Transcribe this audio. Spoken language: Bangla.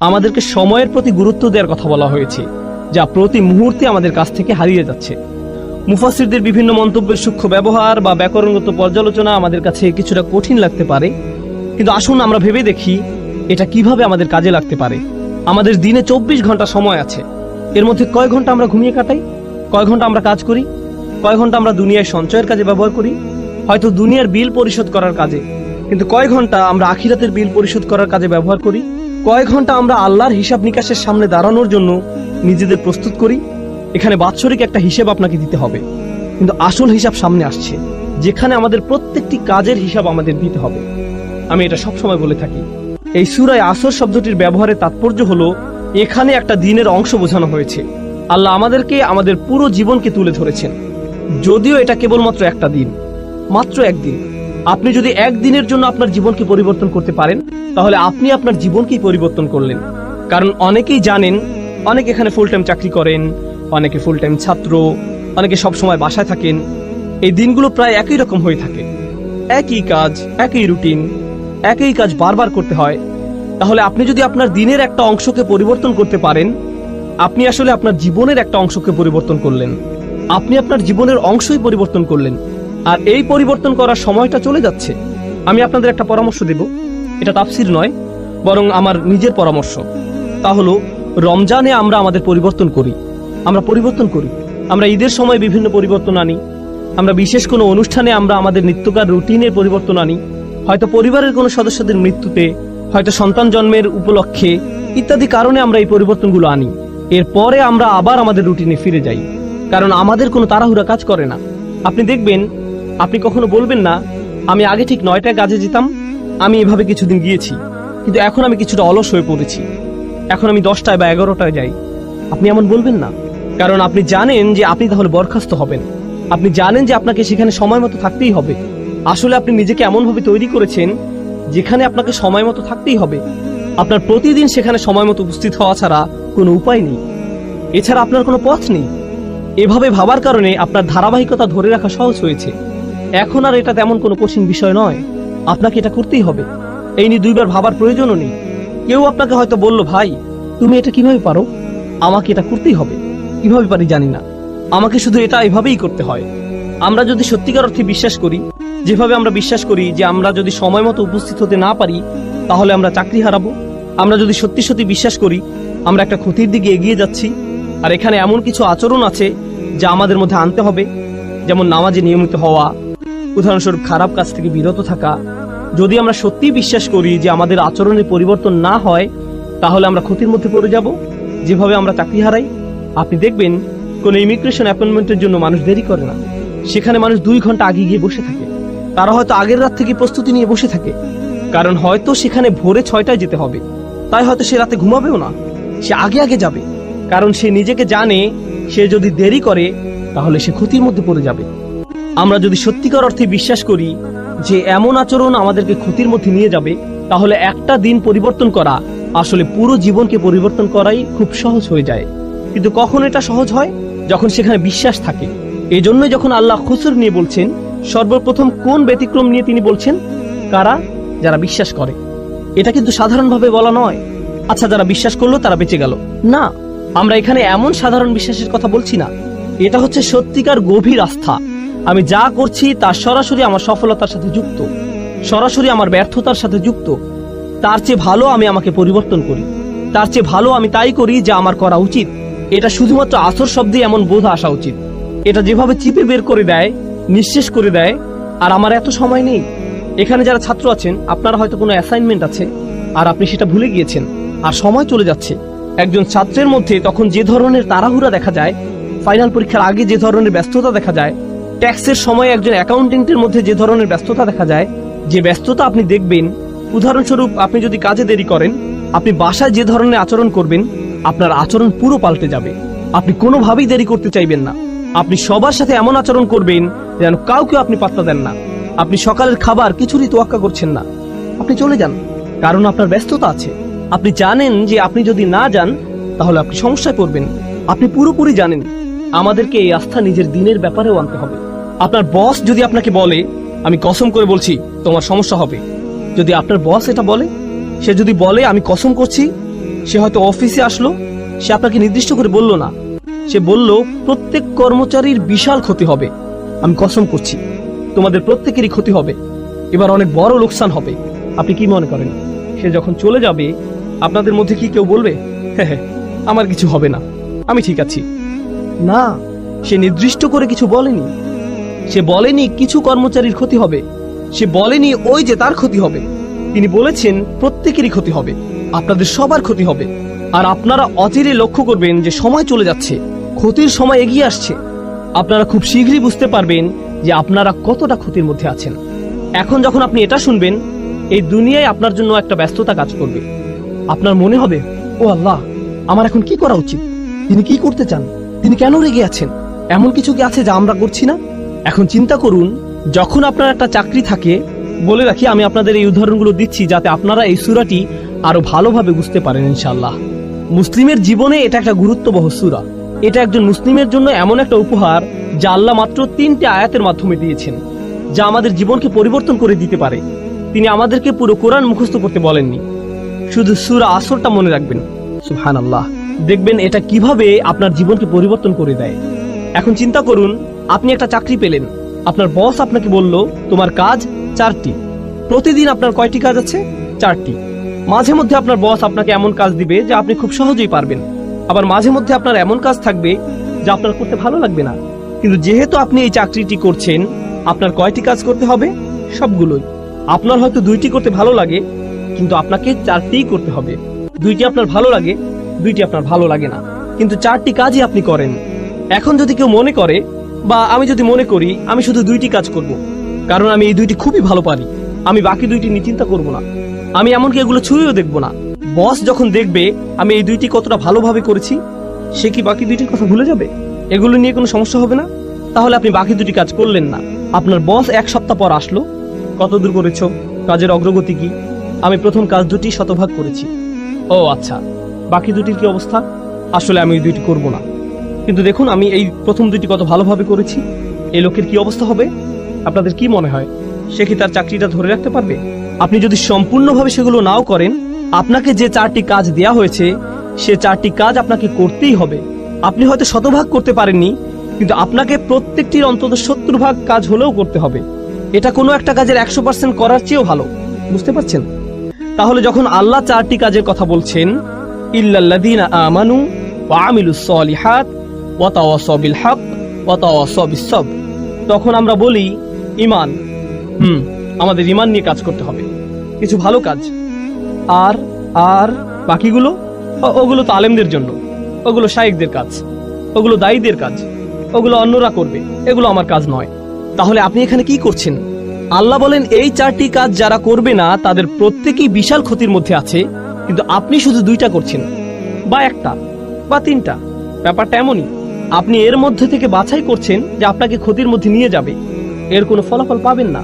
আমাদেরকে সময়ের প্রতি গুরুত্ব দেওয়ার কথা বলা হয়েছে, যা প্রতি মুহূর্তে আমাদের কাছ থেকে হারিয়ে যাচ্ছে। মুফাসসিরদের বিভিন্ন মন্তব্যের সূক্ষ্ম ব্যবহার বা ব্যাকরণগত পর্যালোচনা আমাদের কাছে কিছুটা কঠিন লাগতে পারে, কিন্তু আসুন আমরা ভেবে দেখি এটা কিভাবে আমাদের কাজে লাগতে পারে। আমাদের দিনে 24 ঘন্টা সময় আছে। এর মধ্যে কয় ঘন্টা আমরা ঘুমিয়ে কাটাই, কয় ঘন্টা আমরা কাজ করি, কয় ঘন্টা আমরা দুনিয়ায় সঞ্চয়ের কাজে ব্যবহার করি, হয়তো দুনিয়ার বিল পরিশোধ করার কাজে, কিন্তু কয় ঘন্টা আমরা আখিরাতের বিল পরিশোধ করার কাজে ব্যবহার করি, কয় ঘন্টা আমরা আল্লাহর হিসাব নিকাশের সামনে দাঁড়ানোর জন্য নিজেদের প্রস্তুত করি। এখানে বাৎসরিক একটা হিসেব আপনাকে দিতে হবে, কিন্তু আসল হিসাব সামনে আসছে, যেখানে আমাদের প্রত্যেকটি কাজের হিসাব আমাদের দিতে হবে। আমি এটা সবসময় বলে থাকি, এই সূরায়ে আসর শব্দটির ব্যবহারের তাৎপর্য হলো এখানে একটা দিনের অংশ বোঝানো হয়েছে। আল্লাহ আমাদেরকে আমাদের পুরো জীবনকে তুলে ধরেছেন, যদিও এটা কেবলমাত্র একটা দিন, মাত্র একদিন। আপনি যদি একদিনের জন্য আপনার জীবনকে পরিবর্তন করতে পারেন, তাহলে আপনি আপনার জীবনকেই পরিবর্তন করলেন। কারণ অনেকেই জানেন, অনেকে এখানে ফুল টাইম চাকরি করেন, অনেকে ফুল টাইম ছাত্র, অনেকে সবসময় বাসায় থাকেন। এই দিনগুলো প্রায় একই রকম হয়ে থাকে, একই কাজ, একই রুটিন, একই কাজ বারবার করতে হয়। তাহলে আপনি যদি আপনার দিনের একটা অংশকে পরিবর্তন করতে পারেন, আপনি আসলে আপনার জীবনের একটা অংশকে পরিবর্তন করলেন। আপনি আপনার জীবনের অংশই পরিবর্তন করলেন, আর এই পরিবর্তন করার সময়টা চলে যাচ্ছে। আমি আপনাদের একটা পরামর্শ দেব, এটা তাফসির নয়, বরং আমার নিজের পরামর্শ। তা হলো, রমজানে আমরা আমাদের পরিবর্তন করি, আমরা ঈদের সময় বিভিন্ন পরিবর্তন আনি, আমরা বিশেষ কোনো অনুষ্ঠানে আমরা আমাদের নিত্যকার রুটিনের পরিবর্তন আনি, হয়তো পরিবারের কোনো সদস্যদের মৃত্যুতে, হয়তো সন্তান জন্মের উপলক্ষে, ইত্যাদি কারণে আমরা এই পরিবর্তনগুলো আনি। এরপরে আমরা আবার আমাদের রুটিনে ফিরে যাই, কারণ আমাদের কোনো তাড়াহুড়া কাজ করে না। আপনি দেখবেন, আপনি কখনো বলবেন না, আমি আগে ঠিক 9টায় কাজে যেতাম, আমি এভাবে কিছুদিন গিয়েছি, কিন্তু এখন আমি কিছুটা অলস হয়ে পড়েছি, এখন আমি 10টায় বা 11টায় যাই। আপনি এমন বলবেন না, কারণ আপনি জানেন যে আপনি তাহলে বরখাস্ত হবেন। আপনি জানেন যে আপনাকে সেখানে সময় মতো থাকতেই হবে। আসলে আপনি নিজেকে এমনভাবে তৈরি করেছেন যেখানে আপনাকে সময় মতো থাকতেই হবে। আপনার প্রতিদিন সেখানে সময় মতো উপস্থিত হওয়া ছাড়া কোনো উপায় নেই, এছাড়া আপনার কোনো পথ নেই। এভাবে ভাবার কারণে আপনার ধারাবাহিকতা ধরে রাখা সহজ হয়েছে। এখন আর এটা তেমন কোনো কঠিন বিষয় নয়, আপনাকে এটা করতেই হবে। এই নিয়ে দুইবার ভাবার প্রয়োজনও নেই। কেউ আপনাকে হয়তো বলল, ভাই তুমি এটা কিভাবে পারো? আমাকে এটা করতেই হবে। কিভাবে পারি জানি না, আমাকে শুধু এটা এভাবেই করতে হয়। আমরা যদি সত্যিকার অর্থে বিশ্বাস করি, যেভাবে আমরা বিশ্বাস করি যে আমরা যদি সময় মতো উপস্থিত হতে না পারি তাহলে আমরা চাকরি হারাবো, আমরা যদি সত্যি সত্যি বিশ্বাস করি আমরা একটা ক্ষতির দিকে এগিয়ে যাচ্ছি, আর এখানে এমন কিছু আচরণ আছে যা আমাদের মধ্যে আনতে হবে, যেমন নামাজে নিয়মিত হওয়া, উদাহরণস্বরূপ খারাপ কাজ থেকে বিরত থাকা। যদি আমরা সত্যি বিশ্বাস করি যে আমাদের আচরণের পরিবর্তন না হয়, তাহলে আমরা ক্ষতির মধ্যে পড়ে যাব, যেভাবে আমরা চাকরি হারাই। আপনি দেখবেন, কোনো ইমিগ্রেশন অ্যাপয়েন্টমেন্টের জন্য মানুষ দেরি করে না, সেখানে মানুষ 2 ঘন্টা আগে গিয়ে বসে থাকে। তারা হয়তো আগের রাত থেকে প্রস্তুতি নিয়ে বসে থাকে, কারণ হয়তো সেখানে ভোরে 6টায় যেতে হবে, তাই হয়তো সে রাতে ঘুমাবেও না, সে আগে আগে যাবে, কারণ সে নিজেকে জানে সে যদি দেরি করে তাহলে সে ক্ষতির মধ্যে পড়ে যাবে। আমরা যদি সত্যিকার অর্থে বিশ্বাস করি যে এমন আচরণ আমাদেরকে ক্ষতির মধ্যে নিয়ে যাবে, তাহলে একটা দিন পরিবর্তন করা আসলে পুরো জীবনকে পরিবর্তন করাই খুব সহজ হয়ে যায়। কিন্তু কখন এটা সহজ হয়? যখন সেখানে বিশ্বাস থাকে। এই জন্যই যখন আল্লাহ খুসর নিয়ে বলছেন, সর্বপ্রথম কোন ব্যতিক্রম নিয়ে তিনি বলছেন? কারা? যারা বিশ্বাস করে। এটা কিন্তু সাধারণভাবে বলা নয়, আচ্ছা যারা বিশ্বাস করলো তারা বেঁচে গেল, না। আমরা এখানে এমন সাধারণ বিশ্বাসের কথা বলছি না, এটা হচ্ছে সত্যিকার গভীর আস্থা। আমি যা করছি তা সরাসরি আমার সফলতার সাথে যুক্ত, সরাসরি আমার ব্যর্থতার সাথে যুক্ত। তার চেয়ে ভালো আমি আমাকে পরিবর্তন করি, তার চেয়ে ভালো আমি তাই করি যা আমার করা উচিত। এটা শুধুমাত্র আসর শব্দে এমন বোধ আসা উচিত। এটা যেভাবে চিপে বের করে দেয়, নিঃশেষ করে দেয়, আর আমার এত সময় নেই। এখানে যারা ছাত্র আছেন, আপনারা হয়তো কোনো অ্যাসাইনমেন্ট আছে আর আপনি সেটা ভুলে গিয়েছেন, আর সময় চলে যাচ্ছে। একজন ছাত্রের মধ্যে তখন যে ধরনের তাড়াহুড়া দেখা যায়, ফাইনাল পরীক্ষার আগে যে ধরনের ব্যস্ততা দেখা যায়, ট্যাক্সের সময় একজন অ্যাকাউন্টেন্টের মধ্যে যে ধরনের ব্যস্ততা দেখা যায়, যে ব্যস্ততা আপনি দেখবেন, উদাহরণস্বরূপ আপনি যদি কাজে দেরি করেন, আপনি বাসায় যে ধরনের আচরণ করবেন, আপনার আচরণ পুরো পাল্টে যাবে। আপনি কোনোভাবেই দেরি করতে চাইবেন না, আপনি সবার সাথে এমন আচরণ করবেন যেন কাউকে আপনি পাত্তা দেন না। আপনি সকালের খাবার কিছুরই তোয়াক্কা করছেন না, আপনি চলে যান, কারণ আপনার ব্যস্ততা আছে। আপনি জানেন যে আপনি যদি না যান তাহলে আপনি সমস্যায় পড়বেন। আপনি পুরোপুরি জানেন আমাদেরকে এই আস্থা নিজের দিনের ব্যাপারেও আনতে হবে। আপনার বস যদি আপনাকে বলে, আমি কসম করে বলছি তোমার সমস্যা হবে, যদি আপনার বস এটা বলে, সে যদি বলে আমি কসম করছি সে হয়তো অফিসে আসলো, সে আপনাকে নির্দিষ্ট করে বলল না, সে বলল প্রত্যেক কর্মচারীর বিশাল ক্ষতি হবে, আমি কসম করছি তোমাদের প্রত্যেকেরই ক্ষতি হবে, এবার অনেক বড় লোকসান হবে। আপনি কি মনে করেন সে যখন চলে যাবে আপনাদের মধ্যে কি কেউ বলবে হ্যাঁ আমার কিছু হবে না, আমি ঠিক আছি? না, সে নির্দিষ্ট করে কিছু বলেনি। সে বলেনি কিছু কর্মচারীর ক্ষতি হবে, সে বলেনি ওই যে তার ক্ষতি হবে। তিনি বলেছেন প্রত্যেকেরই ক্ষতি হবে, আপনাদের সবার ক্ষতি হবে। আর আপনারা অচিরে লক্ষ্য করবেন যে সময় চলে যাচ্ছে, ক্ষতির সময় এগিয়ে আসছে। আপনারা খুব শীঘ্রই বুঝতে পারবেন যে আপনারা কতটা ক্ষতির মধ্যে আছেন। এখন যখন আপনি এটা শুনবেন, এই দুনিয়ায় আপনার জন্য একটা ব্যস্ততা কাজ করবে। আপনার মনে হবে, ও আল্লাহ, আমার এখন কি করা উচিত? তিনি কি করতে চান? তিনি কেন রেগে আছেন? এমন কিছু কি আছে যা আমরা করছি না? এখন চিন্তা করুন, যখন আপনার একটা চাকরি থাকে, বলে রাখি আমি আপনাদের এই উদাহরণগুলো দিচ্ছি যাতে আপনারা এই সূরাটি আরো ভালোভাবে বুঝতে পারেন ইনশাআল্লাহ। মুসলিমের জীবনে এটা একটা গুরুত্ববহ সূরা। এটা একজন মুসলিমের জন্য এমন একটা উপহার যা আল্লাহ মাত্র 3টে আয়াতের মাধ্যমে দিয়েছেন, যা আমাদের জীবনকে পরিবর্তন করে দিতে পারে। তিনি আমাদেরকে পুরো কোরআন মুখস্থ করতে বলেননি, শুধু সূরা আসরটা মনে রাখবেন। সুবহানাল্লাহ, দেখবেন এটা কিভাবে আপনার জীবনকে পরিবর্তন করে দেয়। এখন চিন্তা করুন, আপনি একটা চাকরি পেলেন, আপনার বস আপনাকে বলল তোমার কাজ 4টি। প্রতিদিন আপনার কয়টি কাজ আছে? 4টি। মাঝে মধ্যে আপনার বস আপনাকে এমন কাজ দিবে যা আপনি খুব সহজেই পারবেন, আবার মাঝে মধ্যে আপনার এমন কাজ থাকবে যা আপনার করতে ভালো লাগবে না। কিন্তু যেহেতু আপনি এই চাকরিটি করছেন, আপনার কয়টি কাজ করতে হবে? সবগুলোই। আপনার হয়তো 2টি করতে ভালো লাগে, কিন্তু আপনাকে 4টিই করতে হবে। 2টি আপনার ভালো লাগে, 2টি আপনার ভালো লাগে না, কিন্তু 4টি কাজই আপনি করেন। এখন যদি কেউ মনে করে, বা আমি যদি মনে করি আমি শুধু 2টি কাজ করব, কারণ আমি এই 2টি খুবই ভালো পারি, আমি বাকি 2টি নিয়ে চিন্তা করব না, আমি এমনকি এগুলো ছুঁয়েও দেখব না। বস যখন দেখবে আমি এই 2টি কতটা ভালোভাবে করেছি, সে কি বাকি 2টির কথা ভুলে যাবে? এগুলো নিয়ে কোনো সমস্যা হবে না? তাহলে আপনি বাকি 2টি কাজ করলেন না। আপনার বস 1 সপ্তাহ পর আসলো, কত দূর করেছো, কাজের অগ্রগতি কি? আমি প্রথম কাজ 2টি শতভাগ করেছি। ও আচ্ছা, বাকি 2টির কি অবস্থা? আসলে আমি এই 2টি করব না, কিন্তু দেখুন আমি এই প্রথম 2টি কত ভালোভাবে করেছি। এই লোকের কি অবস্থা হবে? আপনাদের কি মনে হয়, সে কি তার চাকরিটা ধরে রাখতে পারবে? আপনি যদি সম্পূর্ণভাবে সেগুলো নাও করেন, আপনাকে যে 4টি কাজ দেয়া হয়েছে, সে 4টি কাজ আপনাকে করতেই হবে। আপনি হয়তো শতভাগ করতে পারেননি, কিন্তু আপনাকে প্রত্যেকটির অন্তত 70 ভাগ কাজ হলেও করতে হবে। এটা কোনো একটা কাজের 100% করার চেয়েও ভালো। বুঝতে পারছেন? তাহলে যখন আল্লাহ 4টি কাজের কথা বলছেন, ইল্লাল্লাযীনা আমানু ওয়া আমিলুস সলিহাত ওয়া তাওয়াসাউ বিল হক ওয়া তাওয়াসাউ বিস সবর, তখন আমরা বলি ঈমান। আমাদের ঈমান নিয়ে কাজ করতে হবে, কিছু ভালো কাজ। আর আর বাকিগুলো, ওগুলো তো আলেমদের জন্য, ওগুলো শায়েখদের কাজ, ওগুলো দায়ীদের কাজ, ওগুলো অন্যরা করবে, এগুলো আমার কাজ নয়। তাহলে আপনি এখানে কি করছেন? আল্লাহ বলেন এই 4টি কাজ যারা করবে না তাদের প্রত্যেকেই বিশাল ক্ষতির মধ্যে আছে, কিন্তু আপনি শুধু 2টা করছেন, বা 1টা বা 3টা। ব্যাপারটা এমনই, আপনি এর মধ্যে থেকে বাছাই করছেন যে আপনাকে ক্ষতির মধ্যে নিয়ে যাবে, এর কোনো ফলাফল পাবেন না।